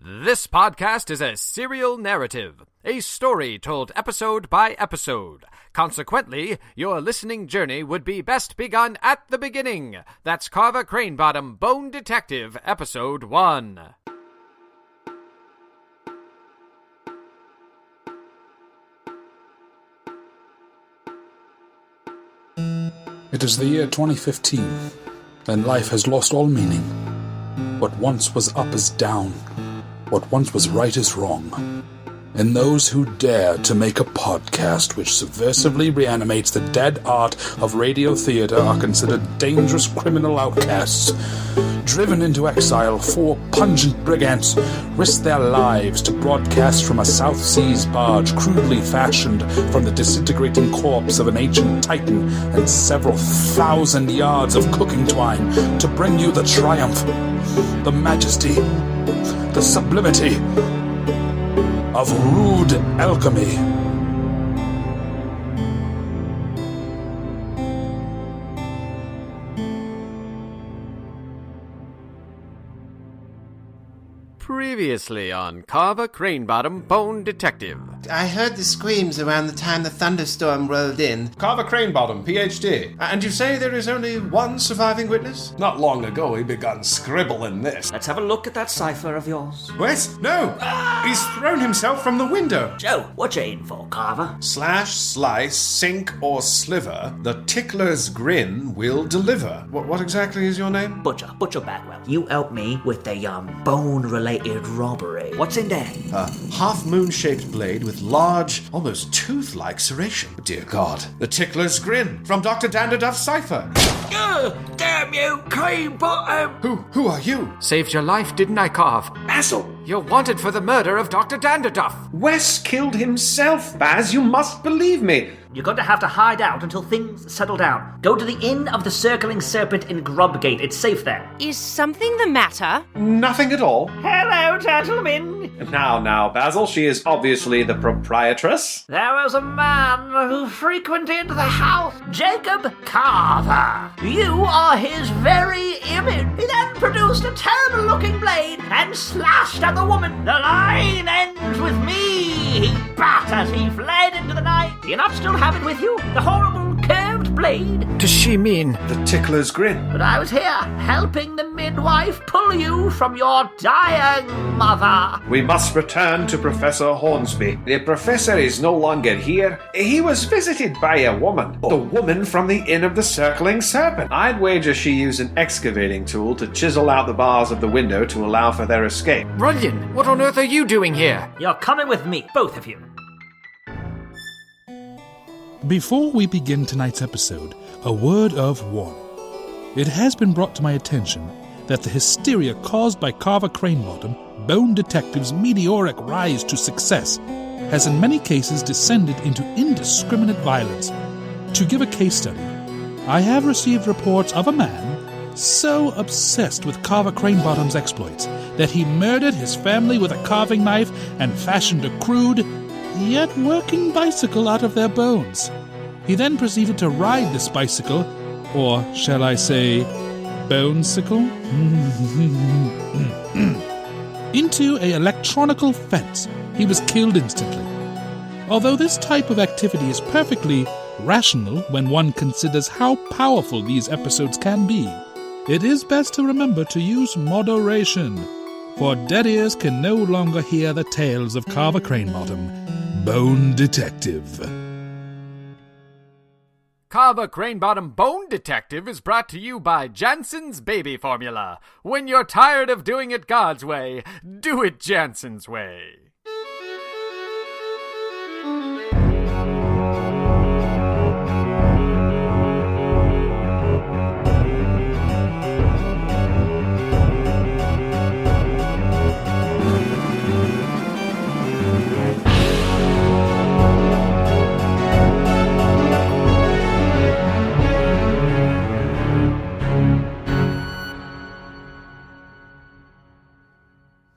This podcast is a serial narrative, a story told episode by episode. Consequently, your listening journey would be best begun at the beginning. That's Carver, Cranebottom, Bone Detective, Episode 1. It is the year 2015, and life has lost all meaning. What once was up is down. What once was right is wrong. And those who dare to make a podcast which subversively reanimates the dead art of radio theater are considered dangerous criminal outcasts. Driven into exile, 4 pungent brigands risked their lives to broadcast from a South Seas barge crudely fashioned from the disintegrating corpse of an ancient titan and several thousand yards of cooking twine to bring you the triumph, the majesty, the sublimity of rude alchemy. Previously on Carver, Cranebottom, Bone Detective. I heard the screams around the time the thunderstorm rolled in. Carver Cranebottom, PhD. And you say there is only one surviving witness? Not long ago he begun scribbling this. Let's have a look at that cipher of yours. Wes? No! He's thrown himself from the window. Joe, what you in for, Carver? Slash, slice, sink, or sliver, the tickler's grin will deliver. What exactly is your name? Butcher Bagwell. You help me with the, bone-related robbery. What's in there? A half-moon-shaped blade with large, almost tooth-like serration. Dear God. The tickler's grin from Dr. Danderduff's cipher. Damn you, Cranebottom! Who are you? Saved your life, didn't I, Carv? Basil! You're wanted for the murder of Dr. Danderduff. Wes killed himself, Baz. You must believe me. You're going to have to hide out until things settle down. Go to the Inn of the Circling Serpent in Grubgate. It's safe there. Is something the matter? Nothing at all. Hello, gentlemen. Now, Basil, she is obviously the proprietress. There was a man who frequented the house, Jacob Carver. You are his very image. He then produced a terrible-looking blade and slashed at the woman. The line ends with me. He bat as he fled into the night. Do you not still have it with you? The horrible curved blade? Does she mean? The tickler's grin. But I was here, helping the midwife pull you from your dying mother. We must return to Professor Hornsby. The professor is no longer here. He was visited by a woman. The woman from the Inn of the Circling Serpent. I'd wager she used an excavating tool to chisel out the bars of the window to allow for their escape. Runyon, what on earth are you doing here? You're coming with me, both of you. Before we begin tonight's episode, a word of warning. It has been brought to my attention that the hysteria caused by Carver Cranebottom, Bone Detective's meteoric rise to success, has in many cases descended into indiscriminate violence. To give a case study, I have received reports of a man so obsessed with Carver Cranebottom's exploits that he murdered his family with a carving knife and fashioned a crude, yet working bicycle out of their bones. He then proceeded to ride this bicycle, or shall I say, bonesicle, into a electronical fence. He was killed instantly. Although this type of activity is perfectly rational when one considers how powerful these episodes can be, it is best to remember to use moderation, for dead ears can no longer hear the tales of Carver Cranebottom, Bone Detective. Carver Cranebottom Bone Detective is brought to you by Jansen's Baby Formula. When you're tired of doing it God's way, do it Jansen's way.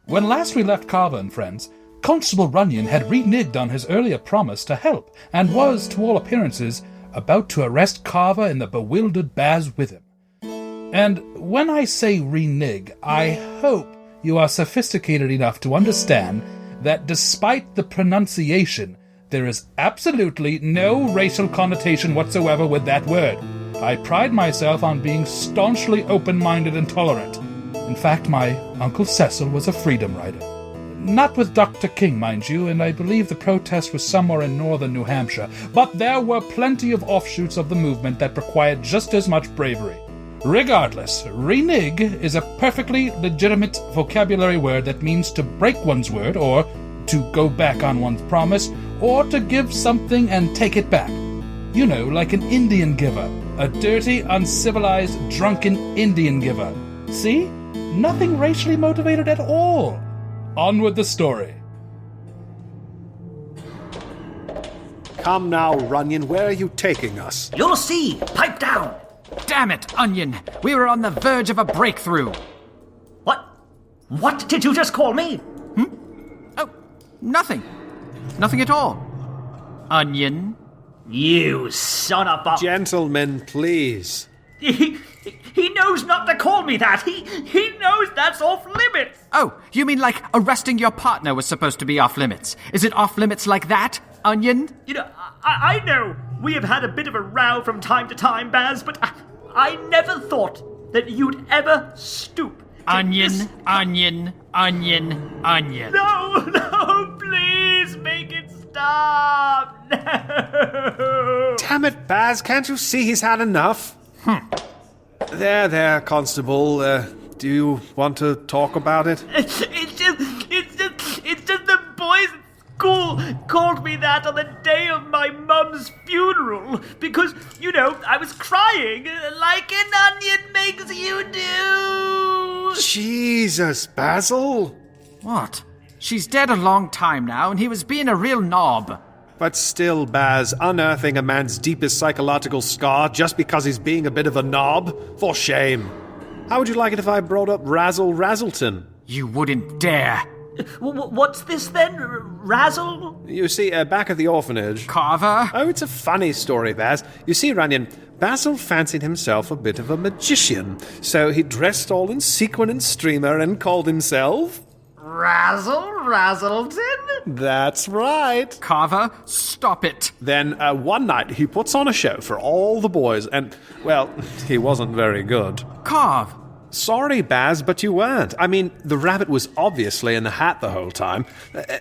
When last we left Carver and friends, Constable Runyon had reneged on his earlier promise to help and was, to all appearances, about to arrest Carver and the bewildered Baz with him. And when I say renege, I hope you are sophisticated enough to understand that despite the pronunciation, there is absolutely no racial connotation whatsoever with that word. I pride myself on being staunchly open-minded and tolerant. In fact, my Uncle Cecil was a freedom rider. Not with Dr. King, mind you, and I believe the protest was somewhere in northern New Hampshire, but there were plenty of offshoots of the movement that required just as much bravery. Regardless, renege is a perfectly legitimate vocabulary word that means to break one's word, or to go back on one's promise, or to give something and take it back. You know, like an Indian giver, a dirty, uncivilized, drunken Indian giver. See? Nothing racially motivated at all. On with the story. Come now, Runyon, where are you taking us? You'll see. Pipe down. Damn it, Onion! We were on the verge of a breakthrough. What did you just call me? Oh, nothing. Nothing at all. Onion? You son of a... Gentlemen, please. He knows not to call me that. He knows that's off limits. Oh, you mean like arresting your partner was supposed to be off limits? Is it off limits like that, Onion? You know, I know we have had a bit of a row from time to time, Baz, but I never thought that you'd ever stoop to Onion, this... onion, onion, onion. No, please make it stop. No. Damn it, Baz, can't you see he's had enough? There, Constable. Do you want to talk about it? It's just the boys at school called me that on the day of my mum's funeral because, you know, I was crying like an onion makes you do. Jesus, Basil. What? She's dead a long time now, and he was being a real knob. But still, Baz, unearthing a man's deepest psychological scar just because he's being a bit of a knob? For shame. How would you like it if I brought up Razzle Razzleton? You wouldn't dare. What's this then? Razzle? You see, back at the orphanage... Carver? Oh, it's a funny story, Baz. You see, Runyon, Basil fancied himself a bit of a magician, so he dressed all in sequin and streamer and called himself... Razzle Razzleton? That's right. Carver, stop it. Then one night he puts on a show for all the boys and, well, he wasn't very good. Carve. Sorry, Baz, but you weren't. I mean, the rabbit was obviously in the hat the whole time.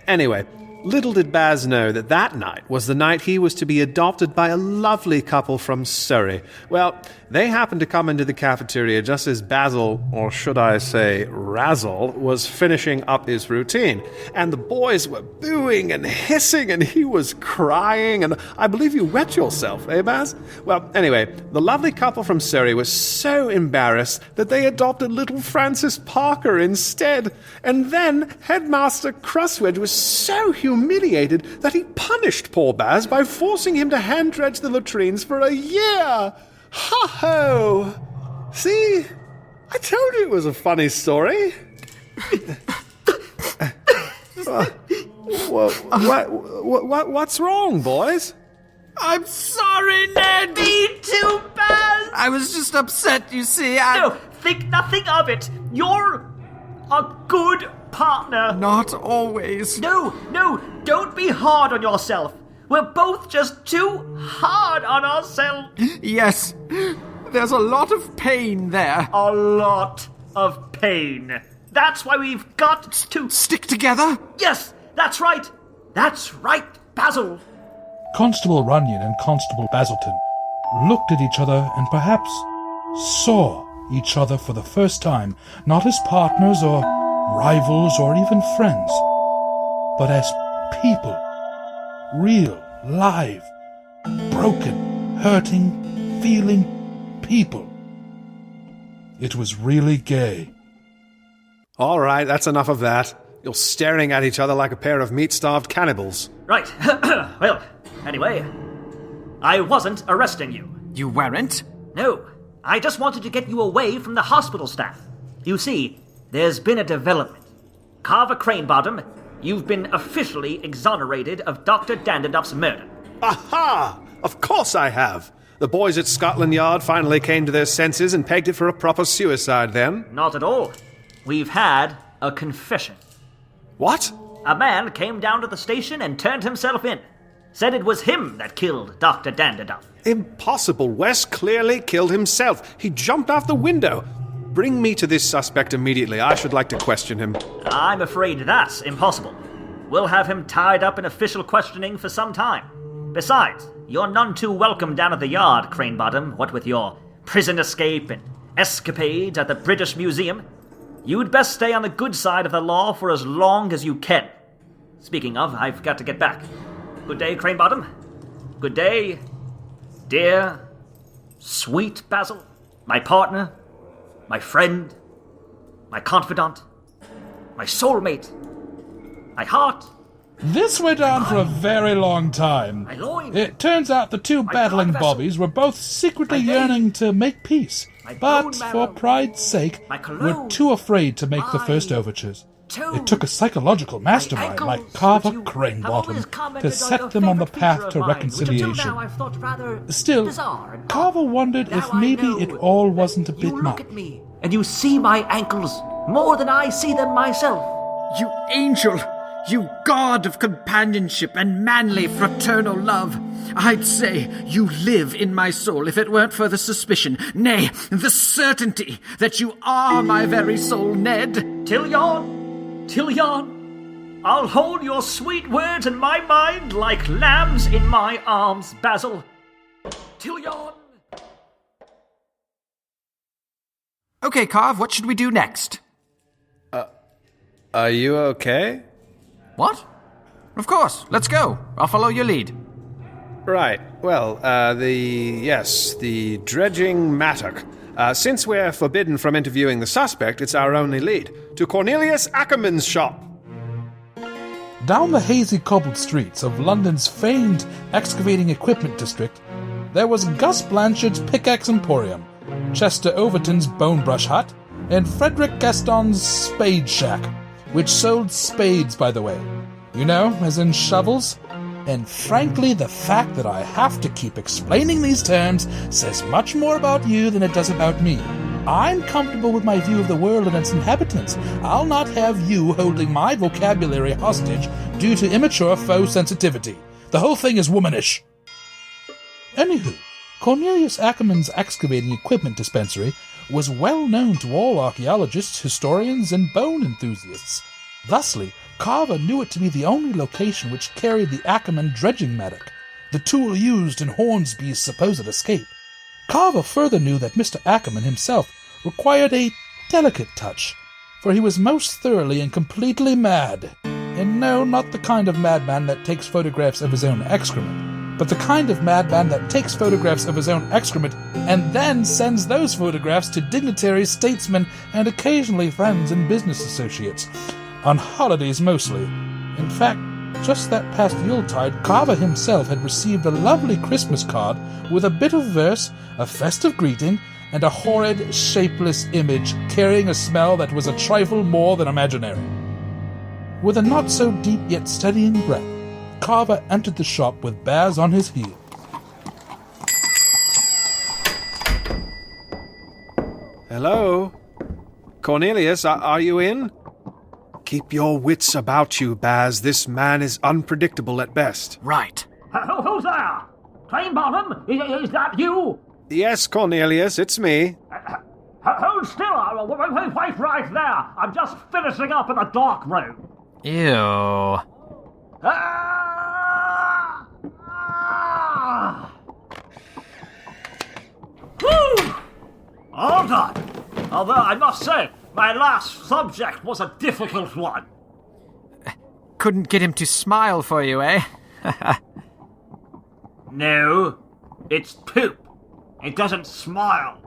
Anyway, little did Baz know that that night was the night he was to be adopted by a lovely couple from Surrey. Well, they happened to come into the cafeteria just as Basil, or should I say Razzle, was finishing up his routine. And the boys were booing and hissing, and he was crying, and I believe you wet yourself, eh, Baz? Well, anyway, the lovely couple from Surrey was so embarrassed that they adopted little Francis Parker instead. And then Headmaster Cruswedge was so humiliated that he punished poor Baz by forcing him to hand dredge the latrines for a year. Ha-ho! See? I told you it was a funny story. What's wrong, boys? I'm sorry, Ned. Me too, Baz. I was just upset, you see. No, think nothing of it. You're a good partner. Not always. No, don't be hard on yourself. We're both just too hard on ourselves. Yes, there's a lot of pain there. A lot of pain. That's why we've got to... Stick together? Yes, that's right. That's right, Basil. Constable Runyon and Constable Basilton looked at each other and perhaps saw each other for the first time, not as partners or rivals or even friends, but as people. Real, live, broken, hurting, feeling people. It was really gay. All right, that's enough of that. You're staring at each other like a pair of meat-starved cannibals. Right. Well, anyway, I wasn't arresting you. You weren't? No, I just wanted to get you away from the hospital staff. You see, there's been a development. Carver Cranebottom, you've been officially exonerated of Dr. Dandaduff's murder. Aha! Of course I have. The boys at Scotland Yard finally came to their senses and pegged it for a proper suicide then. Not at all. We've had a confession. What? A man came down to the station and turned himself in. Said it was him that killed Dr. Dandaduff. Impossible. Wes clearly killed himself. He jumped out the window. Bring me to this suspect immediately. I should like to question him. I'm afraid that's impossible. We'll have him tied up in official questioning for some time. Besides, you're none too welcome down at the yard, Cranebottom, what with your prison escape and escapades at the British Museum. You'd best stay on the good side of the law for as long as you can. Speaking of, I've got to get back. Good day, Cranebottom. Good day, dear, sweet Basil, my partner, my friend, my confidant, my soulmate, my heart. This went on for a very long time. My loin. It turns out the two battling blood vessel. bobbies were both secretly My vein. yearning to make peace, My but bone for marrow. pride's sake, My cologne. were too afraid to make the My first overtures. toe. It took a psychological mastermind ankles, like Carver which you have always Cranebottom commented to on set your them on the favourite path feature to of mine, which reconciliation. until now I've thought rather Still, bizarre and Carver odd. wondered Now if I maybe know it all wasn't a you bit look much. at me, and you see my ankles more than I see them myself. You angel! You god of companionship and manly fraternal love! I'd say you live in my soul if it weren't for the suspicion, nay, the certainty that you are my very soul, Ned. Tillion, I'll hold your sweet words in my mind like lambs in my arms, Basil. Tillion. Okay, Carv, what should we do next? Are you okay? What? Of course, let's go. I'll follow your lead. Right. Well, the dredging mattock. Since we're forbidden from interviewing the suspect, it's our only lead. To Cornelius Ackerman's shop. Down the hazy cobbled streets of London's famed excavating equipment district, there was Gus Blanchard's Pickaxe Emporium, Chester Overton's Bone Brush Hut, and Frederick Gaston's Spade Shack, which sold spades, by the way. You know, as in shovels. And frankly, the fact that I have to keep explaining these terms says much more about you than it does about me. I'm comfortable with my view of the world and its inhabitants. I'll not have you holding my vocabulary hostage due to immature faux sensitivity. The whole thing is womanish. Anywho, Cornelius Ackerman's excavating equipment dispensary was well known to all archaeologists, historians, and bone enthusiasts. Thusly, Carver knew it to be the only location which carried the Ackerman dredging mattock, the tool used in Hornsby's supposed escape. Carver further knew that Mr. Ackerman himself required a delicate touch, for he was most thoroughly and completely mad. And no, not the kind of madman that takes photographs of his own excrement, but the kind of madman that takes photographs of his own excrement and then sends those photographs to dignitaries, statesmen, and occasionally friends and business associates. On holidays mostly. In fact, just that past Yuletide, Carver himself had received a lovely Christmas card with a bit of verse, a festive greeting, and a horrid, shapeless image carrying a smell that was a trifle more than imaginary. With a not-so-deep yet steadying breath, Carver entered the shop with Baz on his heel. Hello? Cornelius, are you in? Keep your wits about you, Baz. This man is unpredictable at best. Right. Who's there? Cranebottom? Is that you? Yes, Cornelius, it's me. Hold still. Wait right there. I'm just finishing up in the dark room. Ew. Whew! All done. Although I must say, my last subject was a difficult one. Couldn't get him to smile for you, eh? No, it's poop. It doesn't smile.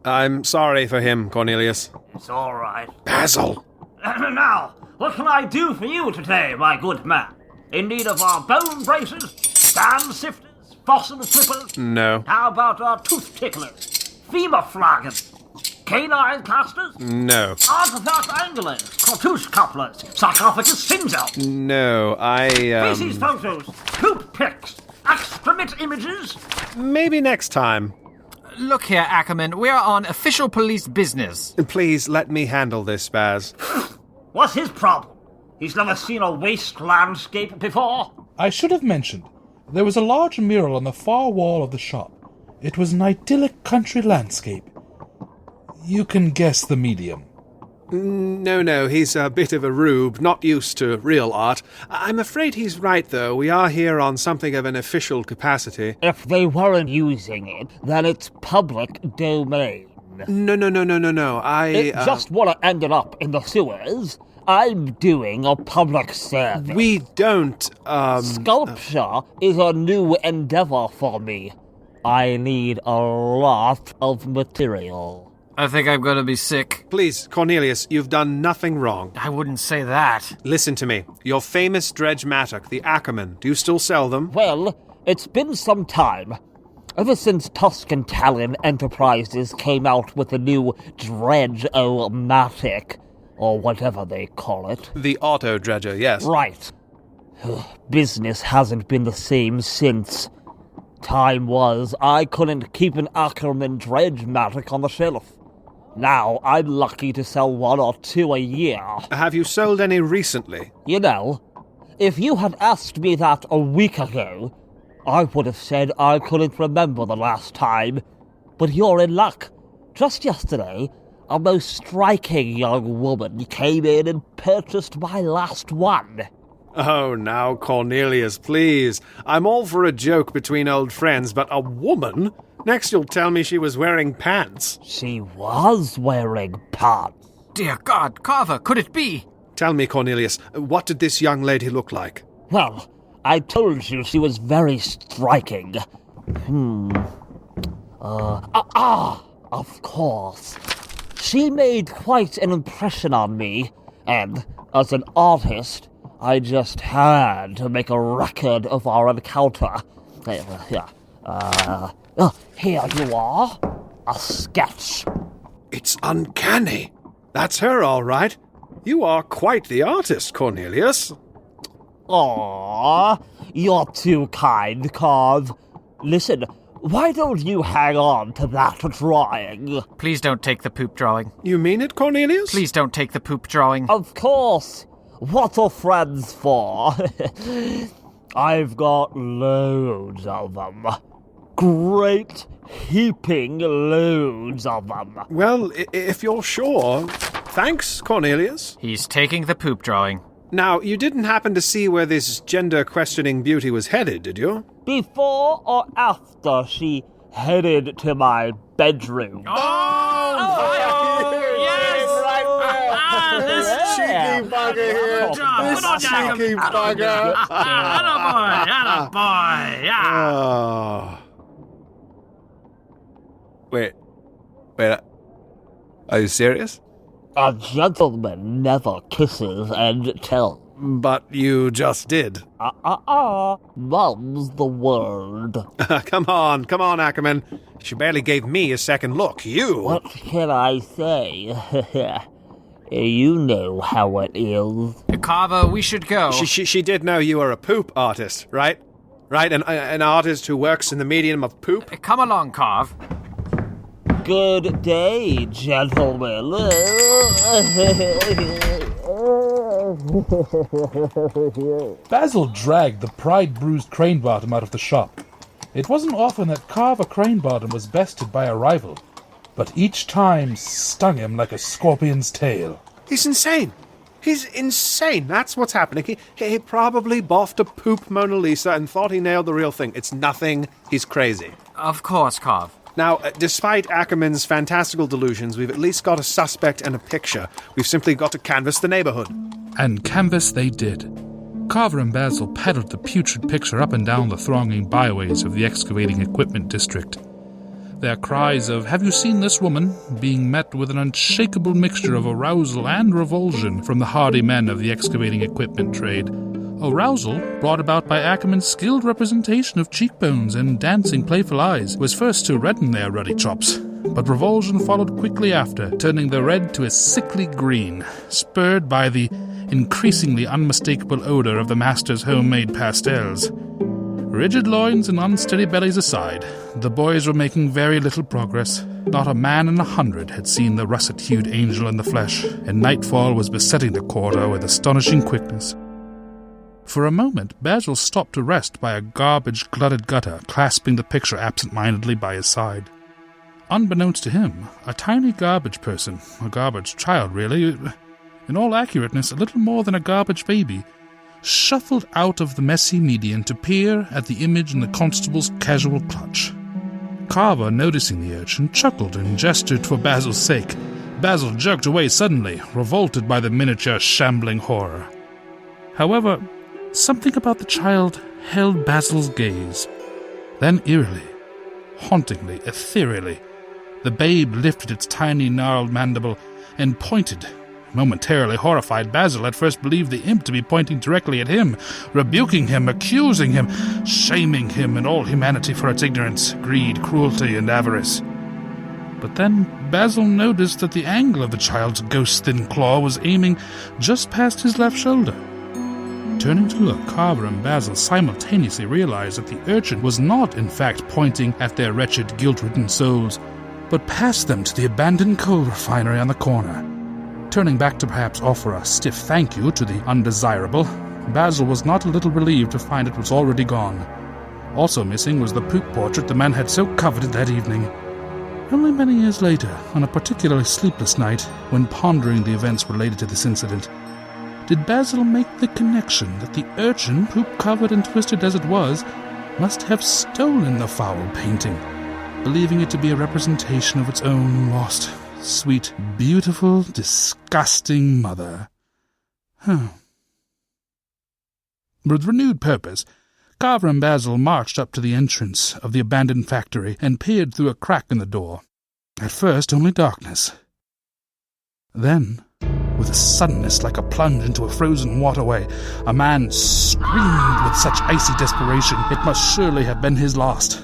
I'm sorry for him, Cornelius. It's all right. Basil! Now, what can I do for you today, my good man? In need of our bone braces, sand sifters, fossil clippers? No. How about our tooth ticklers, femur flagons, canine casters? No. Artifact anglers, cartouche couplers, sarcophagus cinzel, No, feces photos, poop pics, excrement images? Maybe next time. Look here, Ackerman, we're on official police business. Please let me handle this, Baz. What's his problem? He's never seen a waste landscape before? I should have mentioned, there was a large mural on the far wall of the shop. It was an idyllic country landscape. You can guess the medium. No, he's a bit of a rube, not used to real art. I'm afraid he's right, though. We are here on something of an official capacity. If they weren't using it, then it's public domain. No. It just would have ended up in the sewers. I'm doing a public service. We don't, Sculpture is a new endeavor for me. I need a lot of material. I think I'm going to be sick. Please, Cornelius, you've done nothing wrong. I wouldn't say that. Listen to me. Your famous dredge mattock, the Ackerman, do you still sell them? Well, it's been some time. Ever since Tuscan Talon Enterprises came out with the new Dredge-O-Matic, or whatever they call it. The auto dredger, yes. Right. Business hasn't been the same since. Time was, I couldn't keep an Ackerman Dredge-Matic on the shelf. Now, I'm lucky to sell 1 or 2 a year. Have you sold any recently? You know, if you had asked me that a week ago, I would have said I couldn't remember the last time. But you're in luck. Just yesterday, a most striking young woman came in and purchased my last one. Oh, now, Cornelius, please. I'm all for a joke between old friends, but a woman? Next you'll tell me she was wearing pants. She was wearing pants. Dear God, Carver, could it be? Tell me, Cornelius, what did this young lady look like? Well, I told you she was very striking. Of course. She made quite an impression on me, and as an artist, I just had to make a record of our encounter. Here you are. A sketch. It's uncanny. That's her, all right. You are quite the artist, Cornelius. Aww, you're too kind, Carv. Listen, why don't you hang on to that drawing? Please don't take the poop drawing. You mean it, Cornelius? Please don't take the poop drawing. Of course. What are friends for? I've got loads of them. Great heaping loads of them. Well, if you're sure. Thanks, Cornelius. He's taking the poop drawing. Now, you didn't happen to see where this gender-questioning beauty was headed, did you? Before or after she headed to my bedroom? Yes! Cheeky bugger here. This cheeky bugger. Attaboy. Oh. Wait, are you serious? A gentleman never kisses and tells. But you just did. Mum's the word. Come on, Ackerman. She barely gave me a second look. You! What can I say? You know how it is. Carver, we should go. She did know you were a poop artist, right? Right, an artist who works in the medium of poop? Come along, Carv. Good day, gentlemen. Basil dragged the pride-bruised Cranebottom out of the shop. It wasn't often that Carver Cranebottom was bested by a rival, but each time stung him like a scorpion's tail. He's insane. He's insane. That's what's happening. He probably boffed a poop Mona Lisa and thought he nailed the real thing. It's nothing. He's crazy. Of course, Carv. Now, despite Ackerman's fantastical delusions, we've at least got a suspect and a picture. We've simply got to canvass the neighborhood. And canvass they did. Carver and Basil paddled the putrid picture up and down the thronging byways of the excavating equipment district. Their cries of, "Have you seen this woman?" being met with an unshakable mixture of arousal and revulsion from the hardy men of the excavating equipment trade. Arousal, brought about by Ackerman's skilled representation of cheekbones and dancing playful eyes, was first to redden their ruddy chops, but revulsion followed quickly after, turning the red to a sickly green, spurred by the increasingly unmistakable odor of the master's homemade pastels. Rigid loins and unsteady bellies aside, the boys were making very little progress. Not a man in 100 had seen the russet-hued angel in the flesh, and nightfall was besetting the corridor with astonishing quickness. For a moment, Basil stopped to rest by a garbage-glutted gutter, clasping the picture absent-mindedly by his side. Unbeknownst to him, a tiny garbage person, a garbage child really, in all accurateness a little more than a garbage baby, shuffled out of the messy median to peer at the image in the constable's casual clutch. Carver, noticing the urchin, chuckled and gestured for Basil's sake. Basil jerked away suddenly, revolted by the miniature shambling horror. However, something about the child held Basil's gaze. Then eerily, hauntingly, ethereally, the babe lifted its tiny gnarled mandible and pointed. Momentarily horrified, Basil at first believed the imp to be pointing directly at him, rebuking him, accusing him, shaming him and all humanity for its ignorance, greed, cruelty, and avarice. But then Basil noticed that the angle of the child's ghost-thin claw was aiming just past his left shoulder. Turning to look, Carver and Basil simultaneously realized that the urchin was not, in fact, pointing at their wretched, guilt-ridden souls, but past them to the abandoned coal refinery on the corner. Turning back to perhaps offer a stiff thank you to the undesirable, Basil was not a little relieved to find it was already gone. Also missing was the poop portrait the man had so coveted that evening. Only many years later, on a particularly sleepless night, when pondering the events related to this incident, did Basil make the connection that the urchin, poop-covered and twisted as it was, must have stolen the foul painting, believing it to be a representation of its own lost, sweet, beautiful, disgusting mother. With renewed purpose, Carver and Basil marched up to the entrance of the abandoned factory and peered through a crack in the door. At first, only darkness. Then, with a suddenness like a plunge into a frozen waterway, a man screamed with such icy desperation it must surely have been his last.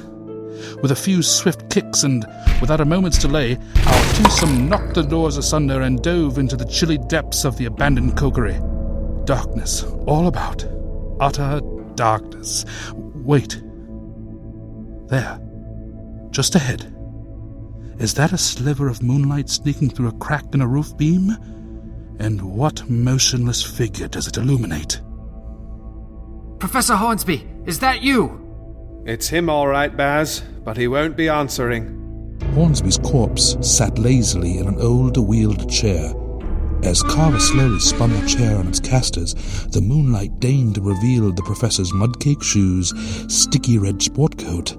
With a few swift kicks and without a moment's delay, our twosome knocked the doors asunder and dove into the chilly depths of the abandoned cokery. Darkness all about. Utter darkness. Wait. There. Just ahead. Is that a sliver of moonlight sneaking through a crack in a roof beam? And what motionless figure does it illuminate? Professor Hornsby, is that you? It's him all right, Baz, but he won't be answering. Hornsby's corpse sat lazily in an old wheeled chair. As Carver slowly spun the chair on its casters, the moonlight deigned to reveal the professor's mudcake shoes, sticky red sport coat,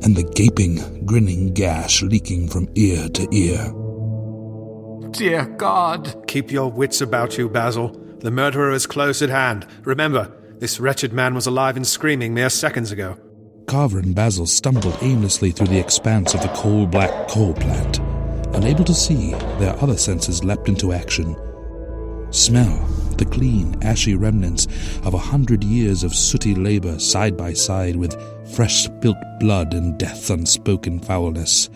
and the gaping, grinning gash leaking from ear to ear. Dear God. Keep your wits about you, Basil. The murderer is close at hand. Remember, this wretched man was alive and screaming mere seconds ago. Carver and Basil stumbled aimlessly through the expanse of the coal-black coal plant. Unable to see, their other senses leapt into action. Smell the clean, ashy remnants of 100 years of sooty labor side by side with fresh spilt blood and death's unspoken foulness.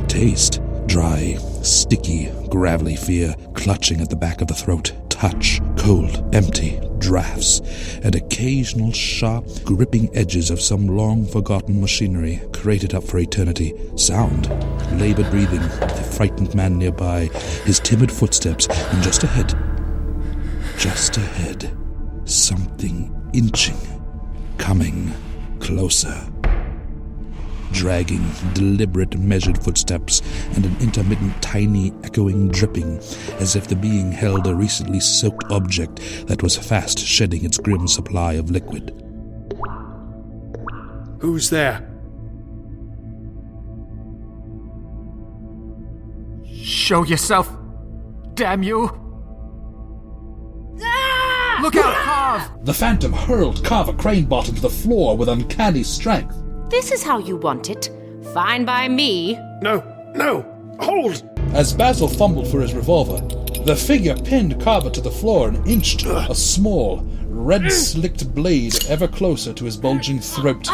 Taste dry, sticky, gravelly fear clutching at the back of the throat. Touch cold, empty draughts, and occasional sharp, gripping edges of some long-forgotten machinery created up for eternity. Sound, labored breathing, the frightened man nearby, his timid footsteps, and just ahead, something inching, coming closer. Dragging, deliberate, measured footsteps, and an intermittent, tiny, echoing dripping, as if the being held a recently soaked object that was fast shedding its grim supply of liquid. Who's there? Show yourself, damn you! Look out, Carve! The phantom hurled Carver Cranebottom to the floor with uncanny strength. This is how you want it. Fine by me. No, hold! As Basil fumbled for his revolver, the figure pinned Carver to the floor and inched a small, red-slicked blade ever closer to his bulging throat.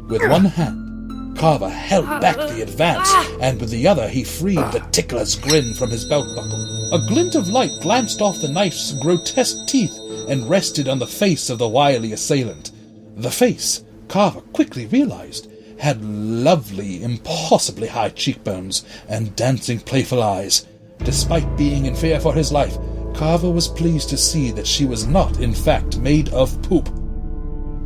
With one hand, Carver held back the advance, and with the other he freed the tickler's grin from his belt buckle. A glint of light glanced off the knife's grotesque teeth and rested on the face of the wily assailant. The face, Carver quickly realized, had lovely, impossibly high cheekbones and dancing playful eyes. Despite being in fear for his life, Carver was pleased to see that she was not, in fact, made of poop.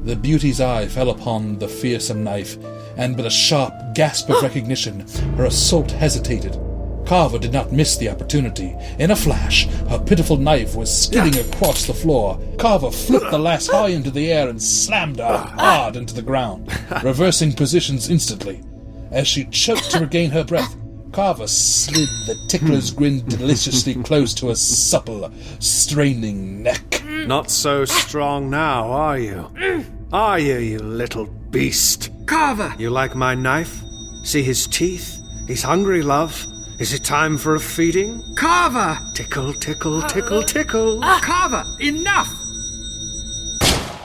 The beauty's eye fell upon the fearsome knife, and with a sharp gasp of recognition, her assault hesitated. Carver did not miss the opportunity. In a flash, her pitiful knife was skidding across the floor. Carver flipped the lass high into the air and slammed her hard into the ground, reversing positions instantly. As she choked to regain her breath, Carver slid the tickler's grin deliciously close to her supple, straining neck. Not so strong now, are you? Are you, you little beast? Carver! You like my knife? See his teeth? He's hungry, love. Is it time for a feeding? Carver! Tickle, tickle, tickle, tickle. Carver, enough!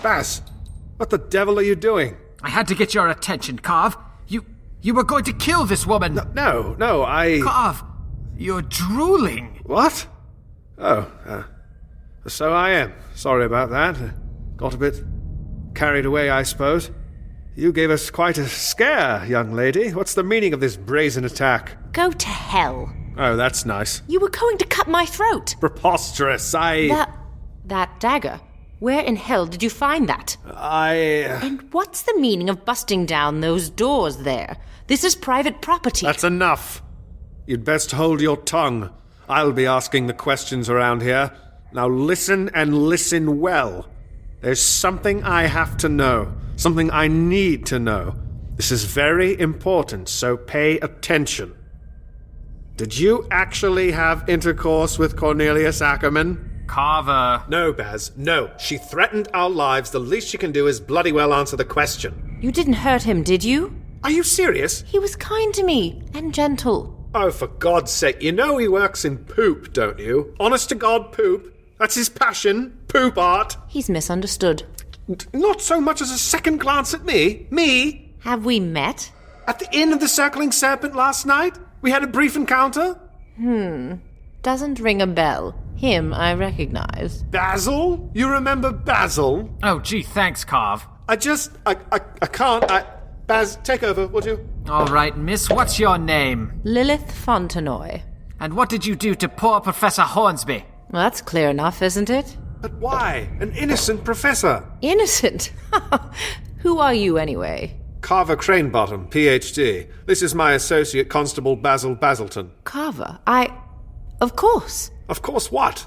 Baz, what the devil are you doing? I had to get your attention, Carv. You were going to kill this woman. No, I... Carv, you're drooling. What? Oh, so I am. Sorry about that. Got a bit carried away, I suppose. You gave us quite a scare, young lady. What's the meaning of this brazen attack? Go to hell. Oh, that's nice. You were going to cut my throat. Preposterous. That dagger. Where in hell did you find that? And what's the meaning of busting down those doors there? This is private property. That's enough. You'd best hold your tongue. I'll be asking the questions around here. Now listen and listen well. There's something I have to know. Something I need to know. This is very important, so pay attention. Did you actually have intercourse with Cornelius Ackerman? Carver. No, Baz, no. She threatened our lives. The least she can do is bloody well answer the question. You didn't hurt him, did you? Are you serious? He was kind to me and gentle. Oh, for God's sake, you know he works in poop, don't you? Honest to God poop. That's his passion. Poop art. He's misunderstood. Not so much as a second glance at me. Me? Have we met? At the Inn of the Circling Serpent last night? We had a brief encounter? Doesn't ring a bell. Him I recognize. Basil? You remember Basil? Oh, gee, thanks, Carv. I can't. Baz, take over, would you? All right, miss, what's your name? Lilith Fontenoy. And what did you do to poor Professor Hornsby? Well, that's clear enough, isn't it? But why? An innocent professor. Innocent? Who are you, anyway? Carver Cranebottom, Ph.D. This is my associate constable Basil Basilton. Carver? Of course. Of course what?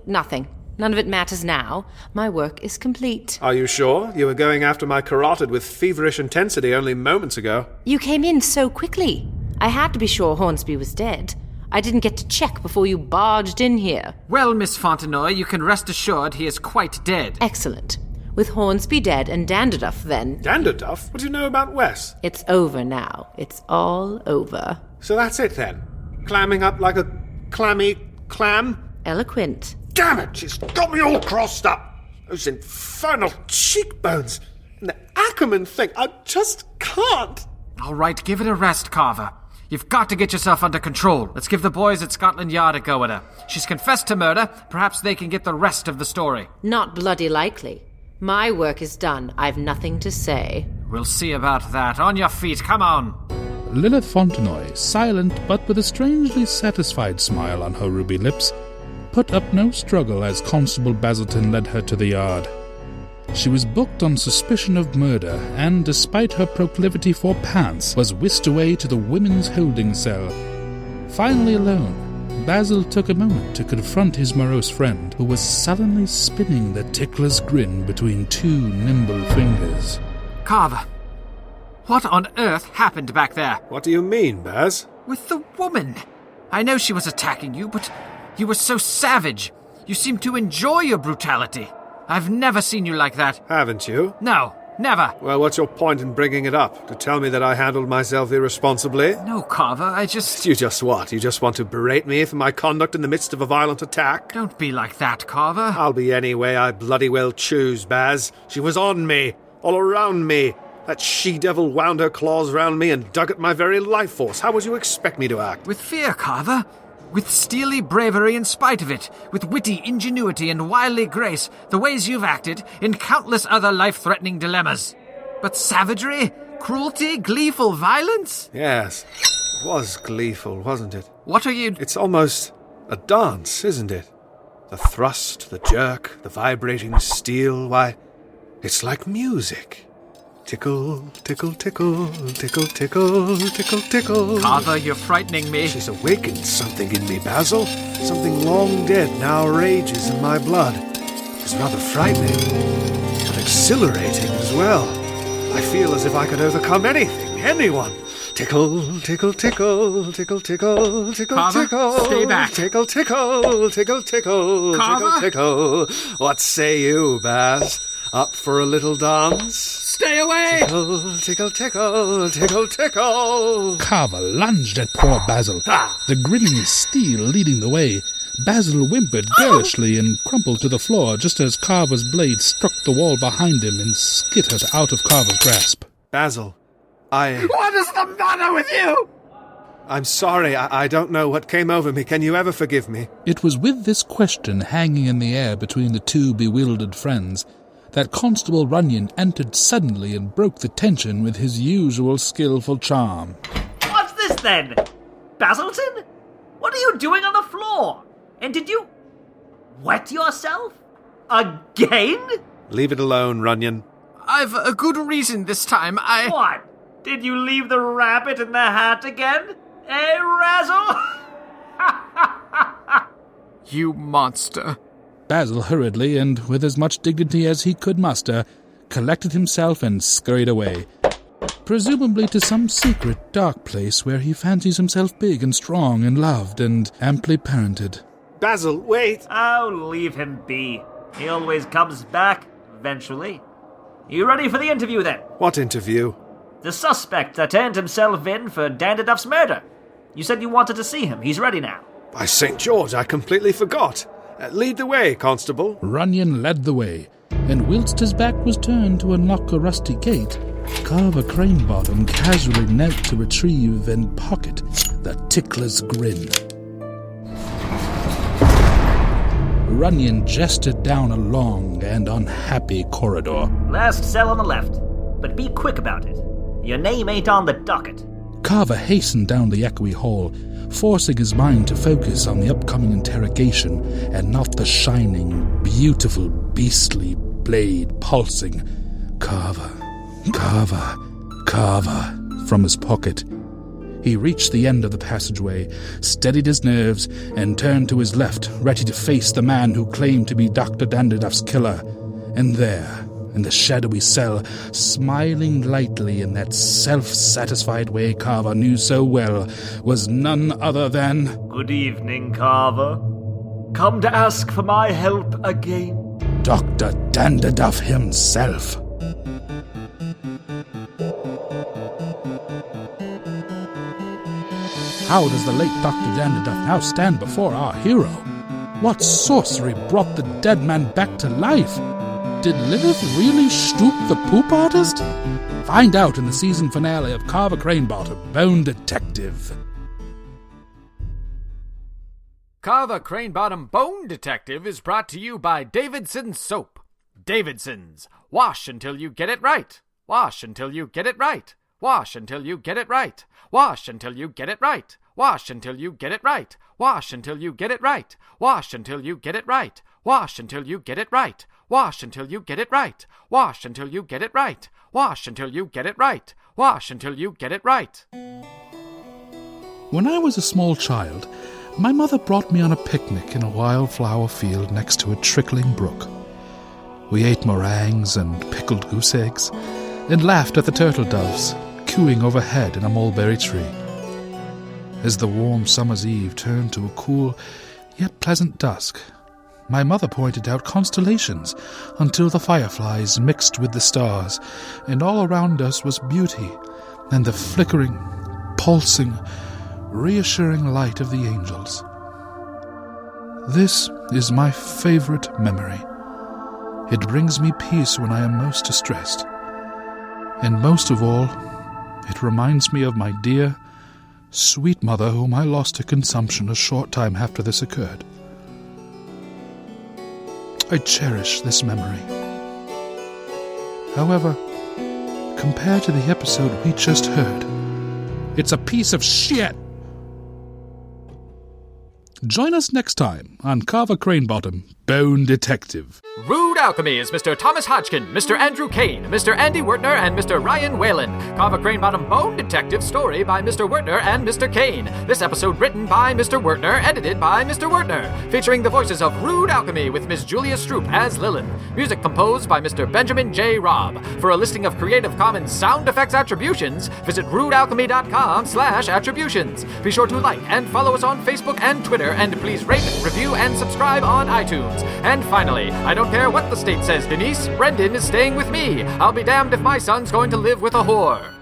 Nothing. None of it matters now. My work is complete. Are you sure? You were going after my carotid with feverish intensity only moments ago. You came in so quickly. I had to be sure Hornsby was dead. I didn't get to check before you barged in here. Well, Miss Fontenoy, you can rest assured he is quite dead. Excellent. With Hornsby dead and Danderduff, then... Danderduff? What do you know about Wes? It's over now. It's all over. So that's it, then? Clamming up like a clammy clam? Eloquent. Damn it! She's got me all crossed up! Those infernal cheekbones! And the Ackerman thing, I just can't! All right, give it a rest, Carver. You've got to get yourself under control. Let's give the boys at Scotland Yard a go at her. She's confessed to murder. Perhaps they can get the rest of the story. Not bloody likely. My work is done. I've nothing to say. We'll see about that. On your feet, come on. Lilith Fontenoy, silent but with a strangely satisfied smile on her ruby lips, put up no struggle as Constable Basilton led her to the yard. She was booked on suspicion of murder and, despite her proclivity for pants, was whisked away to the women's holding cell. Finally alone, Basil took a moment to confront his morose friend, who was sullenly spinning the tickler's grin between two nimble fingers. Carver, what on earth happened back there? What do you mean, Baz? With the woman. I know she was attacking you, but you were so savage. You seemed to enjoy your brutality. I've never seen you like that. Haven't you? No, never. Well, what's your point in bringing it up? To tell me that I handled myself irresponsibly? No, Carver, I just... You just what? You just want to berate me for my conduct in the midst of a violent attack? Don't be like that, Carver. I'll be any way I bloody well choose, Baz. She was on me, all around me. That she-devil wound her claws round me and dug at my very life force. How would you expect me to act? With fear, Carver. With steely bravery in spite of it, with witty ingenuity and wily grace, the ways you've acted in countless other life-threatening dilemmas. But savagery, cruelty, gleeful violence? Yes, it was gleeful, wasn't it? What are you... It's almost a dance, isn't it? The thrust, the jerk, the vibrating steel, why, it's like music. Tickle, tickle, tickle, tickle, tickle, tickle, tickle. Carver, you're frightening me. She's awakened something in me, Basil. Something long dead now rages in my blood. It's rather frightening, but exhilarating as well. I feel as if I could overcome anything, anyone. Tickle, tickle, tickle, tickle, tickle, tickle, Carver, tickle. stay back. Tickle, tickle, tickle, tickle, Carver? tickle, tickle. What say you, Baz? Up for a little dance? Stay away! Tickle, tickle, tickle, tickle, tickle. Carver lunged at poor Basil, the grinning steel leading the way. Basil whimpered girlishly and crumpled to the floor just as Carver's blade struck the wall behind him and skittered out of Carver's grasp. Basil, What is the matter with you? I'm sorry, I don't know what came over me. Can you ever forgive me? It was with this question hanging in the air between the two bewildered friends that Constable Runyon entered suddenly and broke the tension with his usual skillful charm. What's this then? Basilton? What are you doing on the floor? And did you wet yourself? Again? Leave it alone, Runyon. I've a good reason this time. What? Did you leave the rabbit in the hat again? Eh, Razzle? You monster. Basil hurriedly, and with as much dignity as he could muster, collected himself and scurried away, presumably to some secret dark place where he fancies himself big and strong and loved and amply parented. Basil, wait! Oh, leave him be. He always comes back, eventually. You ready for the interview, then? What interview? The suspect that turned himself in for Dandaduff's murder. You said you wanted to see him. He's ready now. By St. George, I completely forgot. Lead the way, Constable. Runyon led the way, and whilst his back was turned to unlock a rusty gate, Carver Cranebottom casually knelt to retrieve and pocket the tickler's grin. Runyon gestured down a long and unhappy corridor. Last cell on the left. But be quick about it. Your name ain't on the docket. Carver hastened down the echoey hall, forcing his mind to focus on the upcoming interrogation and not the shining, beautiful, beastly blade pulsing Carver, Carver, Carver from his pocket. He reached the end of the passageway, steadied his nerves, and turned to his left, ready to face the man who claimed to be Dr. Dandaduff's killer. And there, in the shadowy cell, smiling lightly in that self-satisfied way Carver knew so well, was none other than... Good evening, Carver. Come to ask for my help again? Dr. Dandaduff himself. How does the late Dr. Dandaduff now stand before our hero? What sorcery brought the dead man back to life? Did Lilith really stoop the poop artist? Find out in the season finale of Carver Cranebottom, Bone Detective. Carver Cranebottom Bone Detective is brought to you by Davidson's Soap. Davidson's. Wash until you get it right. Wash until you get it right. Wash until you get it right. Wash until you get it right. Wash until you get it right. Wash until you get it right. Wash until you get it right. Wash until you get it right. Wash until you get it right. Wash until you get it right. Wash until you get it right. Wash until you get it right. When I was a small child, my mother brought me on a picnic in a wildflower field next to a trickling brook. We ate meringues and pickled goose eggs, and laughed at the turtle doves cooing overhead in a mulberry tree. As the warm summer's eve turned to a cool yet pleasant dusk, my mother pointed out constellations until the fireflies mixed with the stars, and all around us was beauty and the flickering, pulsing, reassuring light of the angels. This is my favorite memory. It brings me peace when I am most distressed. And most of all, it reminds me of my dear, sweet mother whom I lost to consumption a short time after this occurred. I cherish this memory. However, compared to the episode we just heard. It's a piece of shit. Join us next time on Carver Cranebottom, Bone Detective. Rude Alchemy is Mr. Thomas Hodgkin, Mr. Andrew Kane, Mr. Andy Wertner, and Mr. Ryan Whalen. Carver Cranebottom Bone Detective story by Mr. Wertner and Mr. Kane. This episode written by Mr. Wertner, edited by Mr. Wertner. Featuring the voices of Rude Alchemy with Miss Julia Stroop as Lilith. Music composed by Mr. Benjamin J. Robb. For a listing of Creative Commons sound effects attributions, visit rudealchemy.com/attributions. Be sure to like and follow us on Facebook and Twitter, and please rate, review, and subscribe on iTunes. And finally, I don't care what the state says, Denise, Brendan is staying with me. I'll be damned if my son's going to live with a whore.